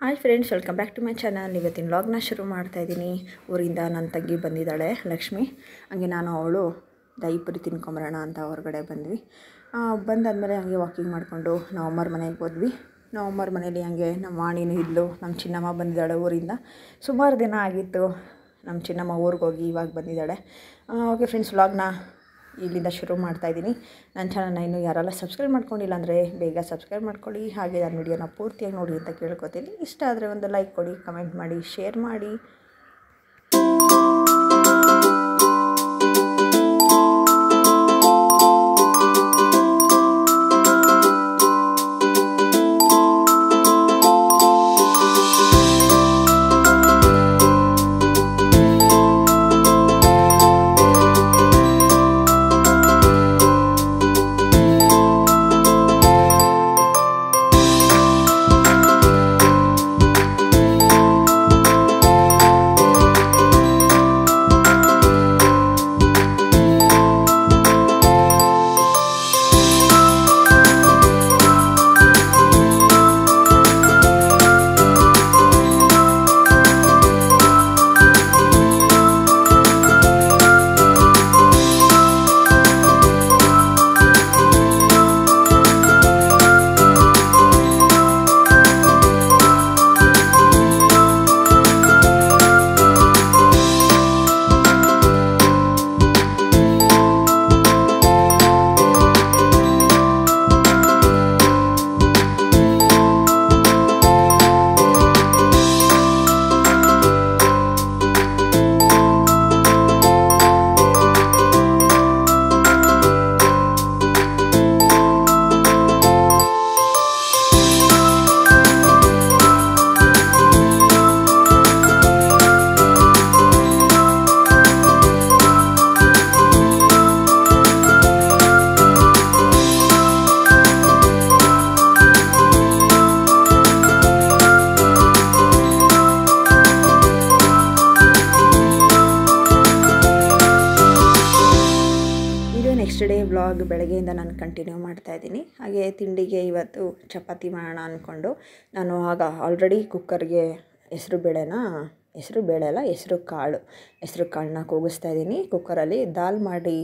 Hi friends, welcome back to my channel. ಇವತ್ತಿನ ವ್ಲಾಗ್ನ ಶುರು ಮಾಡ್ತಾಯಿದ್ದೀನಿ. ಊರಿಂದ ನನ್ನ ತಂಗಿ ಬಂದಿದ್ದಾಳೆ, ಲಕ್ಷ್ಮಿ. ಹಂಗೆ ನಾನು ಅವಳು ದಹಿಪುರಿ ತಿನ್ಕೊಂಬರೋಣ ಅಂತ ಹೊರಗಡೆ ಬಂದ್ವಿ. ಬಂದಾದಮೇಲೆ ಹಂಗೆ ವಾಕಿಂಗ್ ಮಾಡಿಕೊಂಡು ನಾವು ಅಮ್ಮರ ಮನೆಗೆ ಹೋದ್ವಿ. ನಾವು ಅಮ್ಮರ ಮನೇಲಿ ಹಂಗೆ ನಮ್ಮ ವಾಣಿನೂ ಇದ್ಲು, ನಮ್ಮ ಚಿನ್ನಮ್ಮ ಬಂದಿದ್ದಾಳೆ ಊರಿಂದ. ಸುಮಾರು ದಿನ ಆಗಿತ್ತು ನಮ್ಮ ಚಿನ್ನಮ್ಮ ಊರಿಗೆ ಹೋಗಿ ಇವಾಗ ಬಂದಿದ್ದಾಳೆ. ಓಕೆ ಫ್ರೆಂಡ್ಸ್, ವ್ಲಾಗ್ನ ಇಲ್ಲಿಂದ ಶುರು ಮಾಡ್ತಾಯಿದ್ದೀನಿ. ನನ್ನ ಚಾನಲ್ನ ಇನ್ನೂ ಯಾರೆಲ್ಲ ಸಬ್ಸ್ಕ್ರೈಬ್ ಮಾಡ್ಕೊಂಡಿಲ್ಲ ಅಂದರೆ ಬೇಗ ಸಬ್ಸ್ಕ್ರೈಬ್ ಮಾಡ್ಕೊಳ್ಳಿ. ಹಾಗೆ ನನ್ನ ವಿಡಿಯೋನ ಪೂರ್ತಿಯಾಗಿ ನೋಡಿ ಅಂತ ಕೇಳ್ಕೊತೀನಿ. ಇಷ್ಟ ಆದರೆ ಒಂದು ಲೈಕ್ ಕೊಡಿ, ಕಮೆಂಟ್ ಮಾಡಿ, ಶೇರ್ ಮಾಡಿ. ನೆಕ್ಸ್ಟ್ ಡೇ ವ್ಲಾಗ್ ಬೆಳಗ್ಗೆಯಿಂದ ನಾನು ಕಂಟಿನ್ಯೂ ಮಾಡ್ತಾಯಿದ್ದೀನಿ. ಹಾಗೆ ತಿಂಡಿಗೆ ಇವತ್ತು ಚಪಾತಿ ಮಾಡೋಣ ಅಂದ್ಕೊಂಡು ನಾನು ಆಗ ಆಲ್ರೆಡಿ ಕುಕ್ಕರ್ಗೆ ಹೆಸ್ರು ಕಾಳನ್ನ ಕೂಗಿಸ್ತಾ ಇದ್ದೀನಿ. ಕುಕ್ಕರಲ್ಲಿ ದಾಲ್ ಮಾಡಿ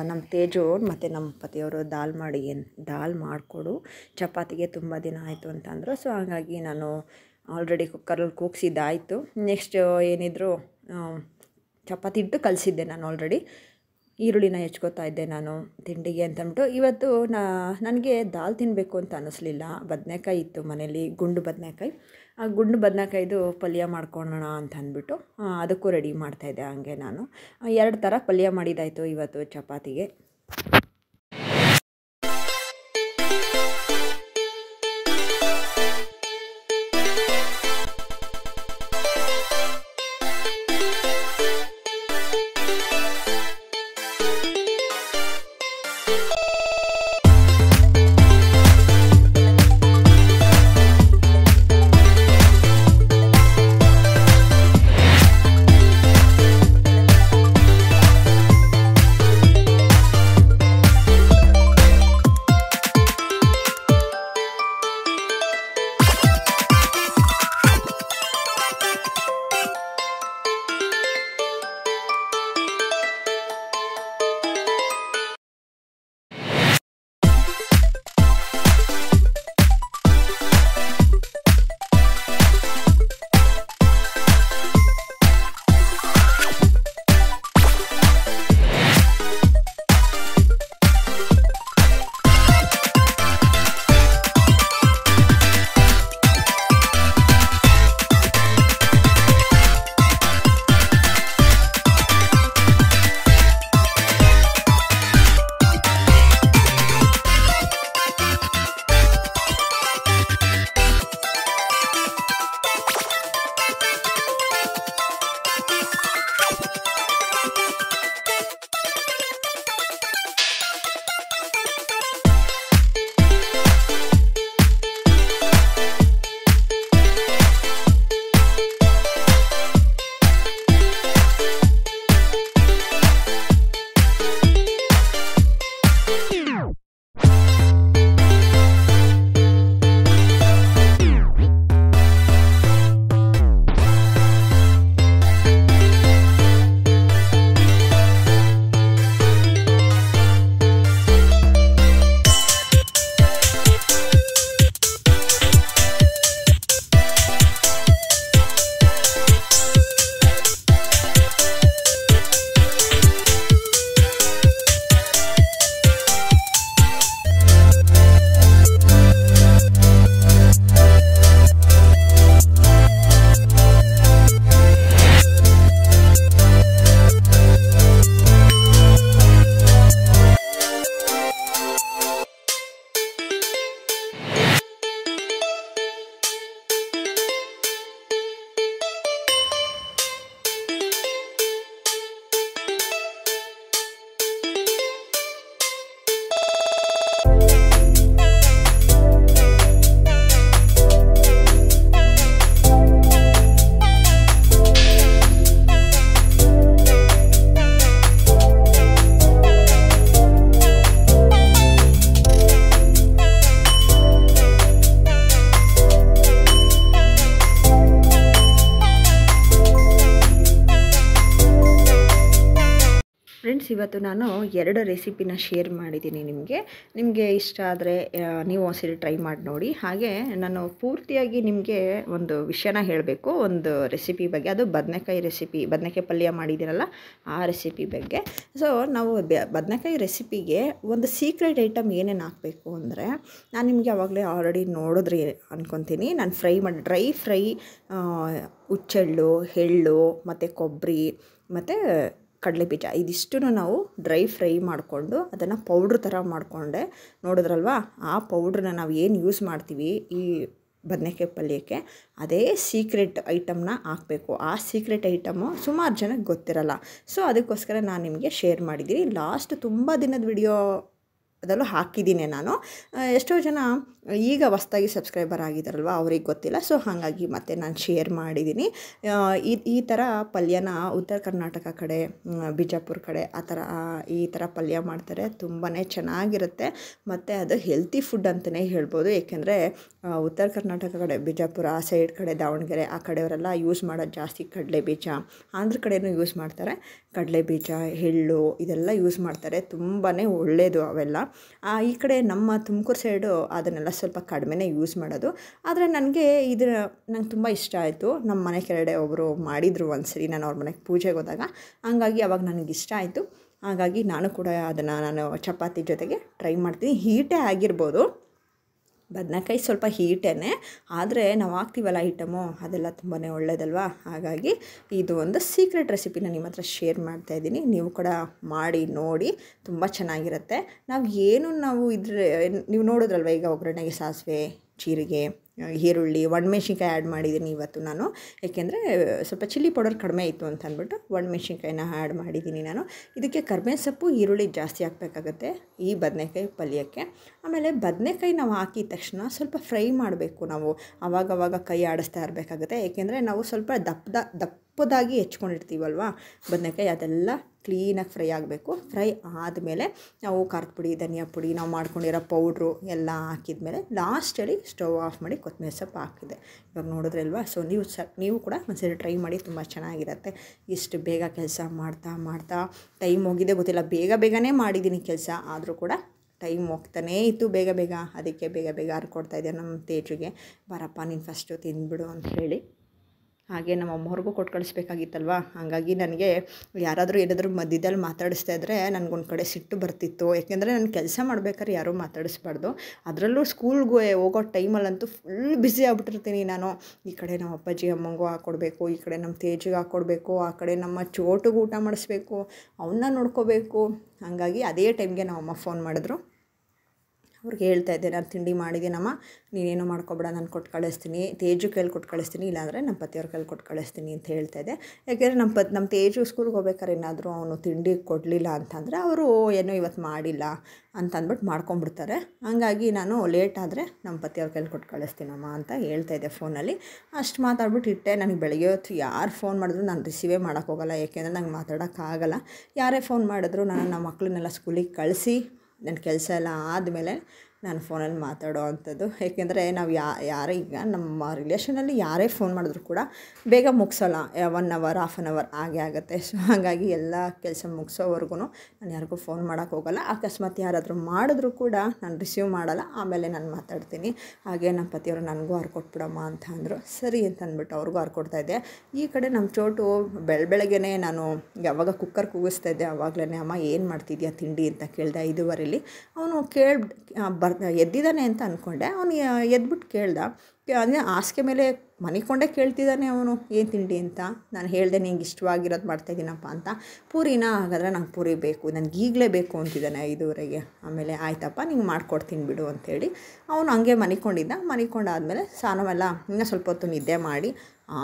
ನಮ್ಮ ತೇಜು ಮತ್ತು ನಮ್ಮ ಪತಿಯವರು ದಾಲ್ ಮಾಡಿಕೊಡು, ಚಪಾತಿಗೆ ತುಂಬ ದಿನ ಆಯಿತು ಅಂತಂದರು. ಸೊ ಹಾಗಾಗಿ ನಾನು ಆಲ್ರೆಡಿ ಕುಕ್ಕರಲ್ಲಿ ಕೂಗಿಸಿದ್ದಾಯಿತು. ನೆಕ್ಸ್ಟ್ ಏನಿದ್ರು ಚಪಾತಿ ಇಟ್ಟು ಕಲಿಸಿದ್ದೆ ನಾನು ಆಲ್ರೆಡಿ. ಈರುಳ್ಳಿನ ಹೆಚ್ಕೋತಾ ಇದ್ದೆ ನಾನು ತಿಂಡಿಗೆ ಅಂತಂದ್ಬಿಟ್ಟು. ಇವತ್ತು ನನಗೆ ದಾಲ್ ತಿನ್ನಬೇಕು ಅಂತ ಅನ್ನಿಸ್ಲಿಲ್ಲ. ಬದನೆಕಾಯಿ ಇತ್ತು ಮನೇಲಿ, ಗುಂಡು ಬದನೆಕಾಯಿ. ಆ ಗುಂಡು ಬದನೆಕಾಯ್ದು ಪಲ್ಯ ಮಾಡ್ಕೊಳ್ಳೋಣ ಅಂತ ಅಂದ್ಬಿಟ್ಟು ಅದಕ್ಕೂ ರೆಡಿ ಮಾಡ್ತಾಯಿದ್ದೆ. ಹಂಗೆ ನಾನು 2 ಥರ ಪಲ್ಯ ಮಾಡಿದ್ದಾಯಿತು ಇವತ್ತು ಚಪಾತಿಗೆ. ಫ್ರೆಂಡ್ಸ್, ಇವತ್ತು ನಾನು 2 ರೆಸಿಪಿನ ಶೇರ್ ಮಾಡಿದ್ದೀನಿ ನಿಮಗೆ ಇಷ್ಟ ಆದರೆ ನೀವು ಒಂದ್ಸರಿ ಟ್ರೈ ಮಾಡಿ ನೋಡಿ. ಹಾಗೆ ನಾನು ಪೂರ್ತಿಯಾಗಿ ನಿಮಗೆ ಒಂದು ವಿಷಯನ ಹೇಳಬೇಕು, ಒಂದು ರೆಸಿಪಿ ಬಗ್ಗೆ. ಅದು ಬದನೆಕಾಯಿ ರೆಸಿಪಿ, ಬದನೆಕಾಯಿ ಪಲ್ಯ ಮಾಡಿದ್ದೀರಲ್ಲ ಆ ರೆಸಿಪಿ ಬಗ್ಗೆ. ಸೊ ನಾವು ಬದನೆಕಾಯಿ ರೆಸಿಪಿಗೆ ಒಂದು ಸೀಕ್ರೆಟ್ ಐಟಮ್ ಏನೇನು ಹಾಕಬೇಕು ಅಂದರೆ, ನಾನು ನಿಮಗೆ ಆವಾಗಲೇ ಆಲ್ರೆಡಿ ನೋಡಿದ್ರಿ ಅಂದ್ಕೊತೀನಿ. ನಾನು ಡ್ರೈ ಫ್ರೈ ಹುಚ್ಚೆಳ್ಳು, ಎಳ್ಳು ಮತ್ತು ಕೊಬ್ಬರಿ ಮತ್ತು ಕಡಲೆಬೀಜ ಇದಿಷ್ಟನ್ನು ನಾವು ಡ್ರೈ ಫ್ರೈ ಮಾಡಿಕೊಂಡು ಅದನ್ನು ಪೌಡ್ರ್ ಥರ ಮಾಡಿಕೊಂಡೆ. ನೋಡಿದ್ರಲ್ವ, ಆ ಪೌಡ್ರನ್ನ ನಾವು ಏನು ಯೂಸ್ ಮಾಡ್ತೀವಿ ಈ ಬದನೆಕಾಯಿ ಪಲ್ಯಕ್ಕೆ, ಅದೇ ಸೀಕ್ರೆಟ್ ಐಟಮ್ನ ಹಾಕಬೇಕು. ಆ ಸೀಕ್ರೆಟ್ ಐಟಮು ಸುಮಾರು ಜನಕ್ಕೆ ಗೊತ್ತಿರಲ್ಲ. ಸೊ ಅದಕ್ಕೋಸ್ಕರ ನಾನು ನಿಮಗೆ ಶೇರ್ ಮಾಡಿದ್ದೀನಿ. ಲಾಸ್ಟ್ ತುಂಬ ದಿನದ ವಿಡಿಯೋ ಅದರಲ್ಲೂ ಹಾಕಿದ್ದೀನಿ ನಾನು. ಎಷ್ಟೋ ಜನ ಈಗ ಹೊಸ್ದಾಗಿ ಸಬ್ಸ್ಕ್ರೈಬರ್ ಆಗಿದ್ದಾರಲ್ವ, ಅವ್ರಿಗೆ ಗೊತ್ತಿಲ್ಲ. ಸೊ ಹಾಗಾಗಿ ಮತ್ತೆ ನಾನು ಶೇರ್ ಮಾಡಿದ್ದೀನಿ. ಈ ಥರ ಪಲ್ಯನ ಉತ್ತರ ಕರ್ನಾಟಕ ಕಡೆ, ಬಿಜಾಪುರ ಕಡೆ ಈ ಥರ ಪಲ್ಯ ಮಾಡ್ತಾರೆ. ತುಂಬಾ ಚೆನ್ನಾಗಿರುತ್ತೆ ಮತ್ತು ಅದು ಹೆಲ್ತಿ ಫುಡ್ ಅಂತಲೇ ಹೇಳ್ಬೋದು. ಏಕೆಂದರೆ ಉತ್ತರ ಕರ್ನಾಟಕ ಕಡೆ, ಬಿಜಾಪುರ ಆ ಸೈಡ್ ಕಡೆ, ದಾವಣಗೆರೆ ಆ ಕಡೆಯವರೆಲ್ಲ ಯೂಸ್ ಮಾಡೋದು ಜಾಸ್ತಿ ಕಡಲೆಬೀಜ. ಆಂಧ್ರ ಕಡೆಯೂ ಯೂಸ್ ಮಾಡ್ತಾರೆ ಕಡಲೆಬೀಜ, ಎಳ್ಳು ಇದೆಲ್ಲ ಯೂಸ್ ಮಾಡ್ತಾರೆ. ತುಂಬಾ ಒಳ್ಳೆಯದು ಅವೆಲ್ಲ. ಈ ಕಡೆ ನಮ್ಮ ತುಮಕೂರು ಸೈಡು ಅದನ್ನೆಲ್ಲ ಸ್ವಲ್ಪ ಕಡಿಮೆನೇ ಯೂಸ್ ಮಾಡೋದು. ಆದರೆ ನನಗೆ ನಂಗೆ ತುಂಬ ಇಷ್ಟ ಆಯಿತು. ನಮ್ಮ ಮನೆ ಕೆಳಗಡೆ ಒಬ್ಬರು ಮಾಡಿದರು ಒಂದ್ಸರಿ, ನಾನು ಅವ್ರ ಮನೆಗೆ ಪೂಜೆಗೆ ಹೋದಾಗ. ಹಂಗಾಗಿ ಅವಾಗ ನನಗೆ ಇಷ್ಟ ಆಯಿತು. ಹಾಗಾಗಿ ನಾನು ಕೂಡ ನಾನು ಚಪಾತಿ ಜೊತೆಗೆ ಟ್ರೈ ಮಾಡ್ತೀನಿ. ಹೀಟೇ ಆಗಿರ್ಬೋದು, ಬದನೆಕಾಯಿ ಸ್ವಲ್ಪ ಹೀಟೇನೆ, ಆದರೆ ನಾವು ಹಾಕ್ತೀವಲ್ಲ ಐಟಮು ಅದೆಲ್ಲ ತುಂಬಾ ಒಳ್ಳೆಯದಲ್ವ. ಹಾಗಾಗಿ ಇದು ಒಂದು ಸೀಕ್ರೆಟ್ ರೆಸಿಪಿನ ನಿಮ್ಮ ಹತ್ರ ಶೇರ್ ಮಾಡ್ತಾಯಿದ್ದೀನಿ. ನೀವು ಕೂಡ ಮಾಡಿ ನೋಡಿ, ತುಂಬ ಚೆನ್ನಾಗಿರುತ್ತೆ. ನೀವು ನೋಡಿದ್ರಲ್ವ, ಈಗ ಒಗ್ಗರಣೆಗೆ ಸಾಸಿವೆ, ಜೀರಿಗೆ, ಈರುಳ್ಳಿ, ಒಣಮೆಣ್ಸಿನ್ಕಾಯಿ ಆ್ಯಡ್ ಮಾಡಿದ್ದೀನಿ ಇವತ್ತು ನಾನು. ಏಕೆಂದರೆ ಸ್ವಲ್ಪ ಚಿಲ್ಲಿ ಪೌಡರ್ ಕಡಿಮೆ ಇತ್ತು ಅಂತ ಅಂದ್ಬಿಟ್ಟು ಒಣಮೆಣ್ಸಿನ್ಕಾಯಿನ ಆ್ಯಡ್ ಮಾಡಿದ್ದೀನಿ ನಾನು. ಇದಕ್ಕೆ ಕರಿಬೇವು ಸೊಪ್ಪು, ಈರುಳ್ಳಿ ಜಾಸ್ತಿ ಹಾಕಬೇಕಾಗತ್ತೆ ಈ ಬದನೆಕಾಯಿ ಪಲ್ಯಕ್ಕೆ. ಆಮೇಲೆ ಬದನೆಕಾಯಿ ನಾವು ಹಾಕಿದ ತಕ್ಷಣ ಸ್ವಲ್ಪ ಫ್ರೈ ಮಾಡಬೇಕು. ನಾವು ಆವಾಗವಾಗ ಕೈ ಆಡಿಸ್ತಾ ಇರಬೇಕಾಗುತ್ತೆ. ಏಕೆಂದರೆ ನಾವು ಸ್ವಲ್ಪ ದಪ್ಪದಾಗಿ ಹೆಚ್ಕೊಂಡಿರ್ತೀವಲ್ವ ಬದನೆಕಾಯಿ, ಅದೆಲ್ಲ ಕ್ಲೀನಾಗಿ ಫ್ರೈ ಆಗಬೇಕು. ಫ್ರೈ ಆದಮೇಲೆ ನಾವು ಖಾರದ ಪುಡಿ, ಧನಿಯಾ ಪುಡಿ, ನಾವು ಮಾಡ್ಕೊಂಡಿರೋ ಪೌಡ್ರು ಎಲ್ಲ ಹಾಕಿದ್ಮೇಲೆ ಲಾಸ್ಟಲ್ಲಿ ಸ್ಟವ್ ಆಫ್ ಮಾಡಿ ಕೊತ್ತಂಬರಿ ಸೊಪ್ಪು ಹಾಕಿದೆ. ಇವಾಗ ನೋಡಿದ್ರಲ್ವ. ಸೊ ನೀವು ಕೂಡ ಒಂದ್ಸರಿ ಟ್ರೈ ಮಾಡಿ, ತುಂಬ ಚೆನ್ನಾಗಿರುತ್ತೆ. ಇಷ್ಟು ಬೇಗ ಕೆಲಸ ಮಾಡ್ತಾ ಟೈಮ್ ಹೋಗಿದೆ ಗೊತ್ತಿಲ್ಲ. ಬೇಗನೆ ಮಾಡಿದ್ದೀನಿ ಕೆಲಸ, ಆದರೂ ಕೂಡ ಟೈಮ್ ಹೋಗ್ತಾನೇ ಇತ್ತು ಬೇಗ. ಅದಕ್ಕೆ ಬೇಗ ಹರ್ಕೊಡ್ತಾಯಿದ್ದೆ ನಮ್ಮ ತೇಜುಗೆ, ಬಾರಪ್ಪ ನೀನು ಫಸ್ಟು ತಿಂದ್ಬಿಡು ಅಂತ ಹೇಳಿ. ಹಾಗೆ ನಮ್ಮ ಅಮ್ಮವ್ರಿಗೂ ಕೊಟ್ಟು ಕಳಿಸ್ಬೇಕಾಗಿತ್ತಲ್ವ. ಹಾಗಾಗಿ ನನಗೆ ಯಾರಾದರೂ ಏನಾದರೂ ಮಧ್ಯದಲ್ಲಿ ಮಾತಾಡಿಸ್ತಾ ಇದ್ದರೆ ನನಗೊಂದು ಕಡೆ ಸಿಟ್ಟು ಬರ್ತಿತ್ತು. ಏಕೆಂದರೆ ನಾನು ಕೆಲಸ ಮಾಡ್ಬೇಕಾದ್ರೆ ಯಾರೂ ಮಾತಾಡಿಸ್ಬಾರ್ದು. ಅದರಲ್ಲೂ ಸ್ಕೂಲ್ಗೆ ಹೋಗೋ ಟೈಮಲ್ಲಂತೂ ಫುಲ್ ಬ್ಯುಸಿ ಆಗ್ಬಿಟ್ಟಿರ್ತೀನಿ ನಾನು. ಈ ಕಡೆ ನಮ್ಮ ಅಪ್ಪಾಜಿ ಅಮ್ಮಂಗೂ ಹಾಕ್ಕೊಡ್ಬೇಕು, ಈ ಕಡೆ ನಮ್ಮ ತೇಜಿಗೆ ಹಾಕ್ಕೊಡ್ಬೇಕು, ಆ ಕಡೆ ನಮ್ಮ ಚೋಟುಗೆ ಊಟ ಮಾಡಿಸ್ಬೇಕು, ಅವನ್ನ ನೋಡ್ಕೋಬೇಕು. ಹಾಗಾಗಿ ಅದೇ ಟೈಮ್ಗೆ ನಮ್ಮ ಅಮ್ಮ ಫೋನ್ ಮಾಡಿದ್ರು. ಅವ್ರಿಗೆ ಹೇಳ್ತಾಯಿದ್ದೆ, ನಾನು ತಿಂಡಿ ಮಾಡಿದ್ದೀನಮ್ಮ, ನೀನೇನು ಮಾಡ್ಕೊಬೇಡ, ನಾನು ಕೊಟ್ಟು ಕಳಿಸ್ತೀನಿ, ತೇಜು ಕೈಲಿ ಕೊಟ್ಟು ಕಳಿಸ್ತೀನಿ, ಇಲ್ಲಾಂದರೆ ನಮ್ಮ ಪತಿಯವ್ರ ಕೈಲಿ ಕೊಟ್ಟು ಕಳಿಸ್ತೀನಿ ಅಂತ ಹೇಳ್ತಾಯಿದ್ದೆ. ಯಾಕೆಂದರೆ ನಮ್ಮ ತೇಜು ಸ್ಕೂಲ್ಗೆ ಹೋಗ್ಬೇಕಾದ್ರೆ ಏನಾದರೂ ಅವನು ತಿಂಡಿ ಕೊಡಲಿಲ್ಲ ಅಂತಂದರೆ ಅವರು ಏನೋ ಇವತ್ತು ಮಾಡಿಲ್ಲ ಅಂತಂದ್ಬಿಟ್ಟು ಮಾಡ್ಕೊಂಬಿಡ್ತಾರೆ. ಹಾಗಾಗಿ ನಾನು ಲೇಟ್ ಆದರೆ ನಮ್ಮ ಪತಿಯವ್ರ ಕೈಲಿ ಕೊಟ್ಟು ಕಳಿಸ್ತೀನಮ್ಮ ಅಂತ ಹೇಳ್ತಾಯಿದ್ದೆ ಫೋನಲ್ಲಿ. ಅಷ್ಟು ಮಾತಾಡ್ಬಿಟ್ಟು ಇಟ್ಟೆ. ನನಗೆ ಬೆಳಗ್ಗೆ ಹೊತ್ತು ಯಾರು ಫೋನ್ ಮಾಡಿದ್ರು ನಾನು ರಿಸೀವೇ ಮಾಡೋಕ್ಕೋಗಲ್ಲ. ಏಕೆಂದರೆ ನಂಗೆ ಮಾತಾಡೋಕ್ಕಾಗಲ್ಲ. ಯಾರೇ ಫೋನ್ ಮಾಡಿದ್ರು ನಾನು ನಮ್ಮ ಮಕ್ಕಳನ್ನೆಲ್ಲ ಸ್ಕೂಲಿಗೆ ಕಳಿಸಿ ನನ್ನ ಕೆಲಸ ಎಲ್ಲ ಆದಮೇಲೆ ನಾನು ಫೋನಲ್ಲಿ ಮಾತಾಡೋ ಅಂಥದ್ದು. ಏಕೆಂದರೆ ನಾವು ಯಾರೇ ಈಗ ನಮ್ಮ ರಿಲೇಷನಲ್ಲಿ ಯಾರೇ ಫೋನ್ ಮಾಡಿದ್ರು ಕೂಡ ಬೇಗ ಮುಗಿಸೋಲ್ಲ. 1 ಅವರ್, ಹಾಫ್ ಆನ್ ಅವರ್ ಹಾಗೆ ಆಗುತ್ತೆ. ಸೊ ಹಾಗಾಗಿ ಎಲ್ಲ ಕೆಲಸ ಮುಗಿಸೋವರೆಗೂ ನಾನು ಯಾರಿಗೂ ಫೋನ್ ಮಾಡೋಕ್ಕೋಗಲ್ಲ. ಅಕಸ್ಮಾತ್ ಯಾರಾದರೂ ಮಾಡಿದ್ರು ಕೂಡ ನಾನು ರಿಸೀವ್ ಮಾಡಲ್ಲ, ಆಮೇಲೆ ನಾನು ಮಾತಾಡ್ತೀನಿ. ಹಾಗೆ ನಮ್ಮ ಪತಿಯವರು ನನಗೂ ಹರ್ಕೊಟ್ಬಿಡಮ್ಮ ಅಂತ ಅಂದರು. ಸರಿ ಅಂತ ಅಂದ್ಬಿಟ್ಟು ಅವ್ರಿಗೂ ಹರ್ಕೊಡ್ತಾಯಿದ್ದೆ. ಈ ಕಡೆ ನಮ್ಮ ಚೋಟು ಬೆಳಗ್ಗೆನೇ ನಾನು ಯಾವಾಗ ಕುಕ್ಕರ್ ಕೂಗಿಸ್ತಾಯಿದ್ದೆ ಆವಾಗಲೇ, ಅಮ್ಮ ಏನು ಮಾಡ್ತಿದ್ಯಾ ತಿಂಡಿ ಅಂತ ಕೇಳಿದೆ 5:15. ಅವನು ಎದ್ದಿದ್ದಾನೆ ಅಂತ ಅಂದ್ಕೊಂಡೆ. ಅವನು ಎದ್ಬಿಟ್ಟು ಕೇಳ್ದ. ಅಂದರೆ ಹಾಸಿಗೆ ಮೇಲೆ ಮನಿಕೊಂಡೇ ಕೇಳ್ತಿದ್ದಾನೆ ಅವನು, ಏನು ತಿಂಡಿ ಅಂತ. ನಾನು ಹೇಳಿದೆ, ನಿಂಗೆ ಇಷ್ಟವಾಗಿರೋದು ಮಾಡ್ತಾಯಿದ್ದೀನಪ್ಪ ಅಂತ. ಪೂರಿನ? ಹಾಗಾದರೆ ನಂಗೆ ಪೂರಿ ಬೇಕು, ನನಗೆ ಈಗಲೇ ಬೇಕು ಅಂತಿದ್ದಾನೆ 5:15. ಆಮೇಲೆ ಆಯ್ತಪ್ಪ ನಿಂಗೆ ಮಾಡ್ಕೊಡ್ತೀನಿ ಬಿಡು ಅಂಥೇಳಿ ಅವನು ಹಂಗೆ ಮನಿಕೊಂಡಾದಮೇಲೆ ಸ್ನಾನವೆಲ್ಲ ಇನ್ನೂ ಸ್ವಲ್ಪ ಹೊತ್ತು ನಿದ್ದೆ ಮಾಡಿ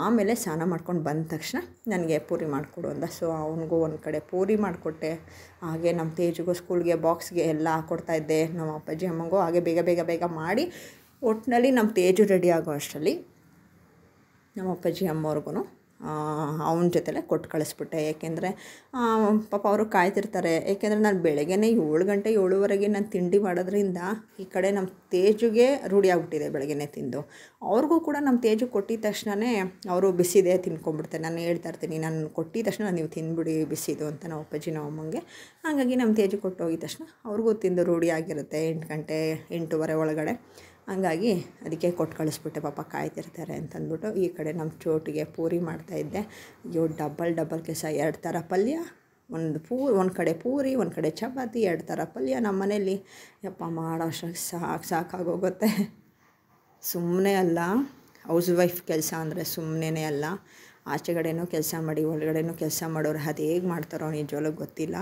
ಆಮೇಲೆ ಸ್ನಾನ ಮಾಡ್ಕೊಂಡು ಬಂದ ತಕ್ಷಣ ನನಗೆ ಪೂರಿ ಮಾಡಿಕೊಡು ಅಂದ. ಸೊ ಅವನಿಗೂ ಒಂದು ಕಡೆ ಪೂರಿ ಮಾಡಿಕೊಟ್ಟೆ. ಹಾಗೆ ನಮ್ಮ ತೇಜಿಗೂ ಸ್ಕೂಲ್ಗೆ ಬಾಕ್ಸ್ಗೆ ಎಲ್ಲ ಹಾಕ್ಕೊಡ್ತಾಯಿದ್ದೆ. ನಮ್ಮ ಅಪ್ಪಾಜಿ ಅಮ್ಮಂಗೂ ಹಾಗೆ ಬೇಗ ಮಾಡಿ ಒಟ್ಟಿನಲ್ಲಿ ನಮ್ಮ ತೇಜು ರೆಡಿ ಆಗೋ ಅಷ್ಟರಲ್ಲಿ ನಮ್ಮ ಅಪ್ಪಾಜಿ ಅಮ್ಮವ್ರಿಗೂ ಅವನ ಜೊತೆಲೇ ಕೊಟ್ಟು ಕಳಿಸ್ಬಿಟ್ಟೆ. ಏಕೆಂದರೆ ಪಾಪ ಅವರು ಕಾಯ್ತಿರ್ತಾರೆ. ಏಕೆಂದರೆ ನಾನು ಬೆಳಗ್ಗೆನೇ 7 ಗಂಟೆ 7:30ಗೆ ನಾನು ತಿಂಡಿ ಮಾಡೋದ್ರಿಂದ ಈ ಕಡೆ ನಮ್ಮ ತೇಜುಗೆ ರೂಢಿ ಆಗ್ಬಿಟ್ಟಿದೆ ಬೆಳಗ್ಗೆನೇ ತಿಂದು. ಅವ್ರಿಗೂ ಕೂಡ ನಮ್ಮ ತೇಜು ಕೊಟ್ಟಿದ ತಕ್ಷಣವೇ ಅವರು ಬಿಸಿದೆ ತಿನ್ಕೊಂಡ್ಬಿಡ್ತಾರೆ. ನಾನು ಹೇಳ್ತಾ ಇರ್ತೀನಿ, ನಾನು ಕೊಟ್ಟಿದ ತಕ್ಷಣ ನೀವು ತಿಂದುಬಿಡಿ ಬಿಸಿದು ಅಂತ ನಮ್ಮ ಅಪ್ಪಾಜಿ ನಮ್ಮ ಅಮ್ಮಂಗೆ. ಹಾಗಾಗಿ ನಮ್ಮ ತೇಜು ಕೊಟ್ಟು ಹೋಗಿದ ತಕ್ಷಣ ಅವ್ರಿಗೂ ತಿಂದು ರೂಢಿ ಆಗಿರುತ್ತೆ 8 ಗಂಟೆ 8:15 ಒಳಗಡೆ. ಹಂಗಾಗಿ ಅದಕ್ಕೆ ಕೊಟ್ಟು ಕಳಿಸ್ಬಿಟ್ಟೆ, ಪಾಪ ಕಾಯ್ತಿರ್ತಾರೆ ಅಂತಂದ್ಬಿಟ್ಟು. ಈ ಕಡೆ ನಮ್ಮ ಚೋಟಿಗೆ ಪೂರಿ ಮಾಡ್ತಾಯಿದ್ದೆ. ಅಯ್ಯೋ ಡಬಲ್ ಕೆಲಸ, 2 ಥರ ಪಲ್ಯ, ಒಂದು ಕಡೆ ಪೂರಿ, ಒಂದು ಕಡೆ ಚಪಾತಿ, 2 ಥರ ಪಲ್ಯ. ನಮ್ಮ ಮನೇಲಿ ಯಪ್ಪ ಮಾಡೋ ಅಷ್ಟಾಗಿ ಸಾಕಾಗೋಗುತ್ತೆ. ಸುಮ್ಮನೆ ಅಲ್ಲ, ಹೌಸ್ ವೈಫ್ ಕೆಲಸ ಅಂದರೆ ಸುಮ್ಮನೆ ಅಲ್ಲ. ಆಚೆಗಡೆನೂ ಕೆಲಸ ಮಾಡಿ ಒಳಗಡೆನೂ ಕೆಲಸ ಮಾಡೋರು ಅದು ಹೇಗೆ ಮಾಡ್ತಾರೋ ನಿಜವಾಗ್ಲೂ ಗೊತ್ತಿಲ್ಲ.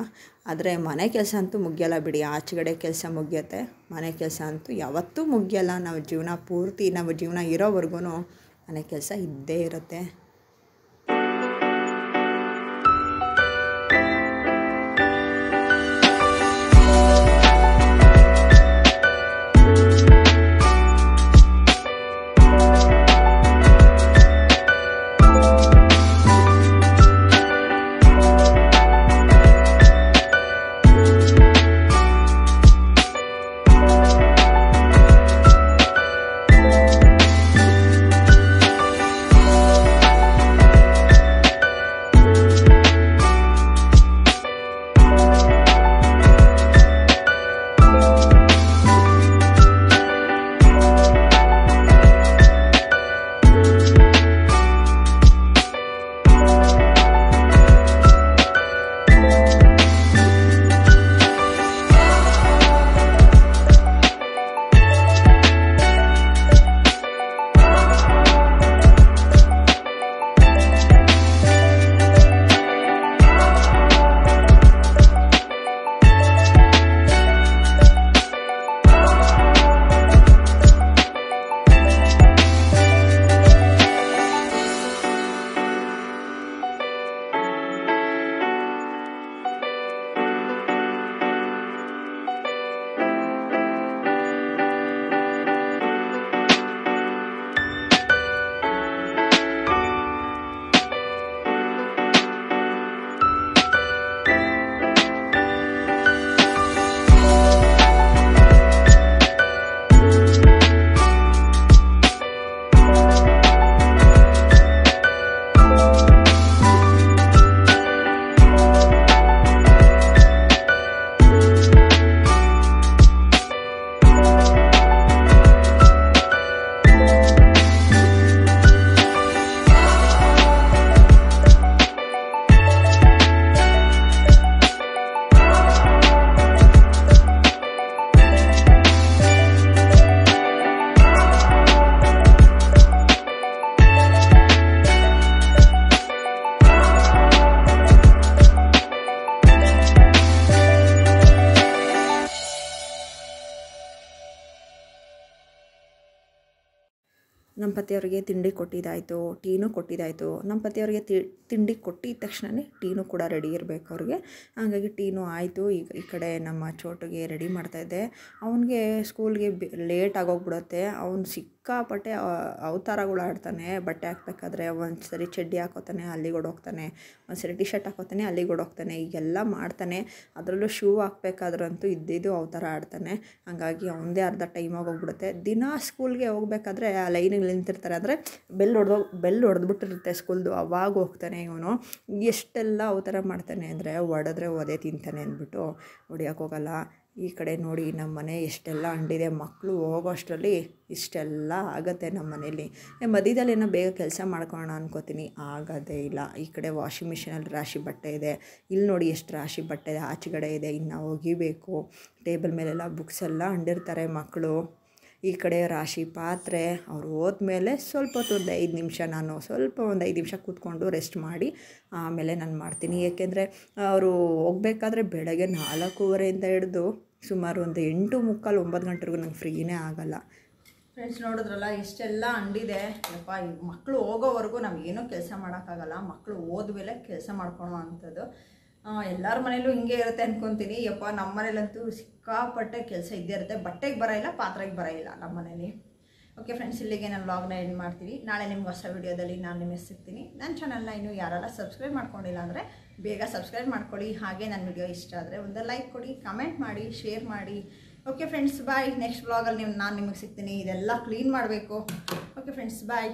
ಆದರೆ ಮನೆ ಕೆಲಸ ಅಂತೂ ಮುಗಿಯಲ್ಲ ಬಿಡಿ. ಆಚೆಗಡೆ ಕೆಲಸ ಮುಗಿಯುತ್ತೆ, ಮನೆ ಕೆಲಸ ಅಂತೂ ಯಾವತ್ತೂ ಮುಗಿಯಲ್ಲ. ನಾವು ಜೀವನ ಪೂರ್ತಿ, ನಾವು ಜೀವನ ಇರೋವರೆಗೂ ಮನೆ ಕೆಲಸ ಇದ್ದೇ ಇರುತ್ತೆ. ನಮ್ಮ ಪತಿಯವರಿಗೆ ತಿಂಡಿ ಕೊಟ್ಟಿದ್ದಾಯಿತು, ಟೀನೂ ಕೊಟ್ಟಿದ್ದಾಯಿತು. ನಮ್ಮ ಪತಿಯವರಿಗೆ ತಿಂಡಿ ಕೊಟ್ಟಿದ ತಕ್ಷಣವೇ ಟೀನೂ ಕೂಡ ರೆಡಿ ಇರಬೇಕು ಅವ್ರಿಗೆ. ಹಾಗಾಗಿ ಟೀನೂ ಆಯಿತು. ಈಗ ಈ ಕಡೆ ನಮ್ಮ ಚೋಟಿಗೆ ರೆಡಿ ಮಾಡ್ತಾಯಿದ್ದೆ. ಅವನಿಗೆ ಸ್ಕೂಲ್ಗೆ ಲೇಟ್ ಆಗೋಗ್ಬಿಡುತ್ತೆ. ಅವ್ನು ಸಿಕ್ಕಾಪಟ್ಟೆ ಅವತಾರಗಳು ಆಡ್ತಾನೆ. ಬಟ್ಟೆ ಹಾಕ್ಬೇಕಾದ್ರೆ ಒಂದು ಸರಿ ಚಡ್ಡಿ ಹಾಕೋತಾನೆ, ಅಲ್ಲಿಗೆ ಓಡೋಗ್ತಾನೆ. ಒಂದು ಸರಿ ಟಿ ಶರ್ಟ್ ಹಾಕೋತಾನೆ, ಅಲ್ಲಿಗೆ ಓಡೋಗ್ತಾನೆ. ಈಗೆಲ್ಲ ಮಾಡ್ತಾನೆ. ಅದರಲ್ಲೂ ಶೂ ಹಾಕ್ಬೇಕಾದ್ರಂತೂ ಇದ್ದಿದ್ದು ಅವತಾರ ಆಡ್ತಾನೆ. ಹಾಗಾಗಿ ಅವನದೇ ಅರ್ಧ ಟೈಮ್ ಆಗೋಗ್ಬಿಡುತ್ತೆ. ದಿನ ಸ್ಕೂಲ್ಗೆ ಹೋಗ್ಬೇಕಾದ್ರೆ ಆ ಲೈನಿಗೆ ನಿಂತಿರ್ತಾರೆ. ಅಂದರೆ ಬೆಲ್ ಹೊಡೆದ್ಬಿಟ್ಟಿರುತ್ತೆ ಸ್ಕೂಲ್ದು, ಅವಾಗ ಹೋಗ್ತಾನೆ ಇವನು. ಎಷ್ಟೆಲ್ಲ ಅವತಾರ ಮಾಡ್ತಾನೆ ಅಂದರೆ ಹೊಡೆದ್ರೆ ಒದೆ ತಿಂತಾನೆ ಅಂದ್ಬಿಟ್ಟು ಹೊಡಿಯೋಕೆ ಹೋಗಲ್ಲ. ಈ ಕಡೆ ನೋಡಿ ನಮ್ಮ ಮನೆ ಎಷ್ಟೆಲ್ಲ ಅಂಡಿದೆ. ಮಕ್ಕಳು ಹೋಗೋಷ್ಟರಲ್ಲಿ ಇಷ್ಟೆಲ್ಲ ಆಗುತ್ತೆ ನಮ್ಮ ಮನೇಲಿ. ಮಧ್ಯದಲ್ಲಿ ಏನೋ ಬೇಗ ಕೆಲಸ ಮಾಡ್ಕೊಳ್ಳೋಣ ಅನ್ಕೋತೀನಿ, ಆಗೋದೇ ಇಲ್ಲ. ಈ ಕಡೆ ವಾಷಿಂಗ್ ಮಿಷಿನಲ್ಲಿ ರಾಶಿ ಬಟ್ಟೆ ಇದೆ. ಇಲ್ಲಿ ನೋಡಿ ಎಷ್ಟು ರಾಶಿ ಬಟ್ಟೆ ಆಚೆಗಡೆ ಇದೆ, ಇನ್ನು ಒಗಿಬೇಕು. ಟೇಬಲ್ ಮೇಲೆಲ್ಲ ಬುಕ್ಸ್ ಎಲ್ಲ ಅಂಡಿರ್ತಾರೆ ಮಕ್ಕಳು. ಈ ಕಡೆ ರಾಶಿ ಪಾತ್ರೆ. ಅವ್ರು ಹೋದ್ಮೇಲೆ ಸ್ವಲ್ಪ ಹೊತ್ತು ಒಂದು 5 ನಿಮಿಷ ನಾನು ಒಂದು 5 ನಿಮಿಷ ಕೂತ್ಕೊಂಡು ರೆಸ್ಟ್ ಮಾಡಿ ಆಮೇಲೆ ನಾನು ಮಾಡ್ತೀನಿ. ಏಕೆಂದರೆ ಅವರು ಹೋಗ್ಬೇಕಾದ್ರೆ ಬೆಳಗ್ಗೆ 4:15 ಹಿಡಿದು ಸುಮಾರು ಒಂದು 8:45 9 ಗಂಟೆವರೆಗೂ ನಂಗೆ ಫ್ರೀನೇ ಆಗೋಲ್ಲ. ಫ್ರೆಂಡ್ಸ್ ನೋಡಿದ್ರಲ್ಲ ಇಷ್ಟೆಲ್ಲ ಅಂಡಿದೆ. ಯಪ್ಪ ಈಗ ಮಕ್ಕಳು ಹೋಗೋವರೆಗೂ ನಮಗೇನೂ ಕೆಲಸ ಮಾಡೋಕ್ಕಾಗಲ್ಲ. ಮಕ್ಕಳು ಹೋದ್ಮೇಲೆ ಕೆಲಸ ಮಾಡ್ಕೊಳೋ ಅಂಥದ್ದು. ಎಲ್ಲರ ಮನೇಲೂ ಹಿಂಗೆ ಇರುತ್ತೆ ಅಂದ್ಕೊತೀನಿ. ಯಪ್ಪ ನಮ್ಮ ಮನೇಲಂತೂ ಸಿಕ್ಕಾಪಟ್ಟೆ ಕೆಲಸ ಇದ್ದೇ ಇರುತ್ತೆ. ಬಟ್ಟೆಗೆ ಬರೋಲ್ಲ, ಪಾತ್ರೆಗೆ ಬರೋಲ್ಲ ನಮ್ಮ ಮನೇಲಿ. ಓಕೆ ಫ್ರೆಂಡ್ಸ್, ಇಲ್ಲಿಗೆ ನಾನು ವ್ಲಾಗ್ನ ಎಂಡ್ ಮಾಡ್ತೀನಿ. ನಾಳೆ ನಿಮ್ಗೆ ಹೊಸ ವಿಡಿಯೋದಲ್ಲಿ ನಾನು ನಿಮಗೆ ಸಿಗ್ತೀನಿ. ನನ್ನ ಚಾನಲ್ನ ಇನ್ನೂ ಯಾರೆಲ್ಲ ಸಬ್ಸ್ಕ್ರೈಬ್ ಮಾಡ್ಕೊಂಡಿಲ್ಲ ಅಂದರೆ ಬೇಗ ಸಬ್ಸ್ಕ್ರೈಬ್ ಮಾಡ್ಕೊಳ್ಳಿ. ಹಾಗೆ ನನ್ನ ವಿಡಿಯೋ ಇಷ್ಟ ಆದರೆ ಒಂದು ಲೈಕ್ ಕೊಡಿ, ಕಮೆಂಟ್ ಮಾಡಿ, ಶೇರ್ ಮಾಡಿ. ಓಕೆ ಫ್ರೆಂಡ್ಸ್, ಬಾಯ್. ನೆಕ್ಸ್ಟ್ ವ್ಲಾಗಲ್ಲಿ ನಾನು ನಿಮಗೆ ಸಿಗ್ತೀನಿ. ಇದೆಲ್ಲ ಕ್ಲೀನ್ ಮಾಡಬೇಕು. ಓಕೆ ಫ್ರೆಂಡ್ಸ್, ಬಾಯ್.